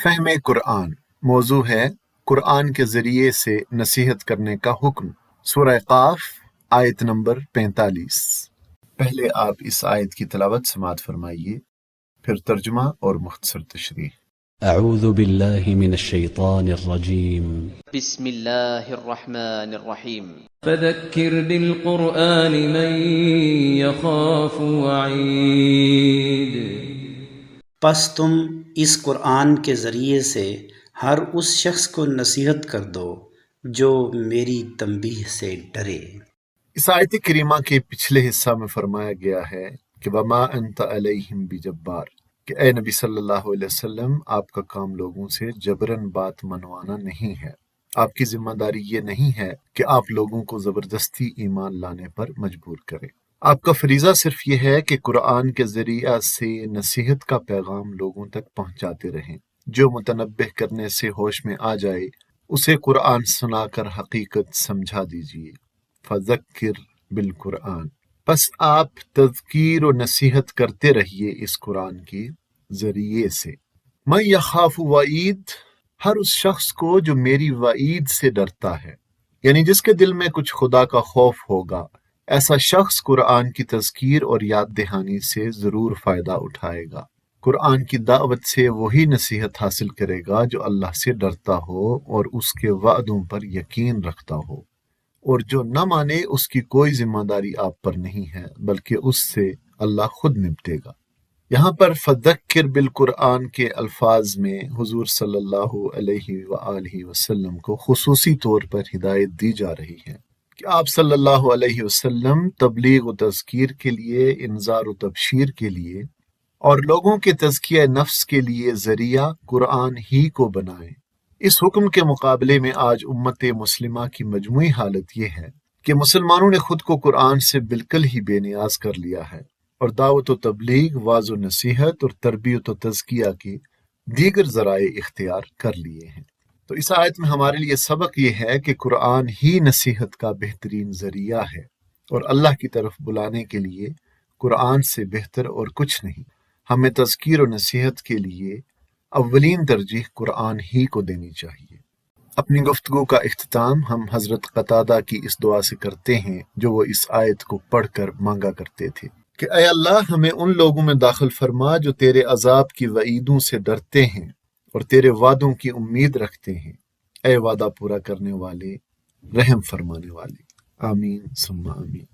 فہم قرآن موضوع ہے قرآن کے ذریعے سے نصیحت کرنے کا حکم۔ سورہ قاف آیت نمبر 45۔ پہلے آپ اس آیت کی تلاوت سماعت فرمائیے، پھر ترجمہ اور مختصر تشریح۔ اعوذ باللہ من الشیطان الرجیم بسم اللہ الرحمن الرحیم۔ فذکر بالقرآن من یخاف وعید، پس تم اس قرآن کے ذریعے سے ہر اس شخص کو نصیحت کر دو جو میری تنبیہ سے ڈرے۔ اس آیت کریمہ کے پچھلے حصہ میں فرمایا گیا ہے کہ وما انت علیہم بجبار، کہ اے نبی صلی اللہ علیہ وسلم آپ کا کام لوگوں سے جبراً بات منوانا نہیں ہے۔ آپ کی ذمہ داری یہ نہیں ہے کہ آپ لوگوں کو زبردستی ایمان لانے پر مجبور کریں۔ آپ کا فریضہ صرف یہ ہے کہ قرآن کے ذریعہ سے نصیحت کا پیغام لوگوں تک پہنچاتے رہیں۔ جو متنبہ کرنے سے ہوش میں آ جائے اسے قرآن سنا کر حقیقت سمجھا دیجیے۔ فذکر بالقرآن، پس آپ تذکیر و نصیحت کرتے رہیے اس قرآن کے ذریعے سے۔ من یخاف وعید، ہر اس شخص کو جو میری وعید سے ڈرتا ہے، یعنی جس کے دل میں کچھ خدا کا خوف ہوگا، ایسا شخص قرآن کی تذکیر اور یاد دہانی سے ضرور فائدہ اٹھائے گا۔ قرآن کی دعوت سے وہی نصیحت حاصل کرے گا جو اللہ سے ڈرتا ہو اور اس کے وعدوں پر یقین رکھتا ہو، اور جو نہ مانے اس کی کوئی ذمہ داری آپ پر نہیں ہے بلکہ اس سے اللہ خود نپٹے گا۔ یہاں پر فذکر بالقرآن کے الفاظ میں حضور صلی اللہ علیہ وآلہ وسلم کو خصوصی طور پر ہدایت دی جا رہی ہے کہ آپ صلی اللہ علیہ وسلم تبلیغ و تذکیر کے لیے، انذار و تبشیر کے لیے اور لوگوں کے تزکیہ نفس کے لیے ذریعہ قرآن ہی کو بنائیں۔ اس حکم کے مقابلے میں آج امت مسلمہ کی مجموعی حالت یہ ہے کہ مسلمانوں نے خود کو قرآن سے بالکل ہی بے نیاز کر لیا ہے اور دعوت و تبلیغ، واعظ و نصیحت اور تربیت و تزکیہ کے دیگر ذرائع اختیار کر لیے ہیں۔ تو اس آیت میں ہمارے لیے سبق یہ ہے کہ قرآن ہی نصیحت کا بہترین ذریعہ ہے اور اللہ کی طرف بلانے کے لیے قرآن سے بہتر اور کچھ نہیں۔ ہمیں تذکیر و نصیحت کے لیے اولین ترجیح قرآن ہی کو دینی چاہیے۔ اپنی گفتگو کا اختتام ہم حضرت قتادہ کی اس دعا سے کرتے ہیں جو وہ اس آیت کو پڑھ کر مانگا کرتے تھے کہ اے اللہ ہمیں ان لوگوں میں داخل فرما جو تیرے عذاب کی وعیدوں سے ڈرتے ہیں اور تیرے وعدوں کی امید رکھتے ہیں، اے وعدہ پورا کرنے والے، رحم فرمانے والے۔ آمین ثم آمین۔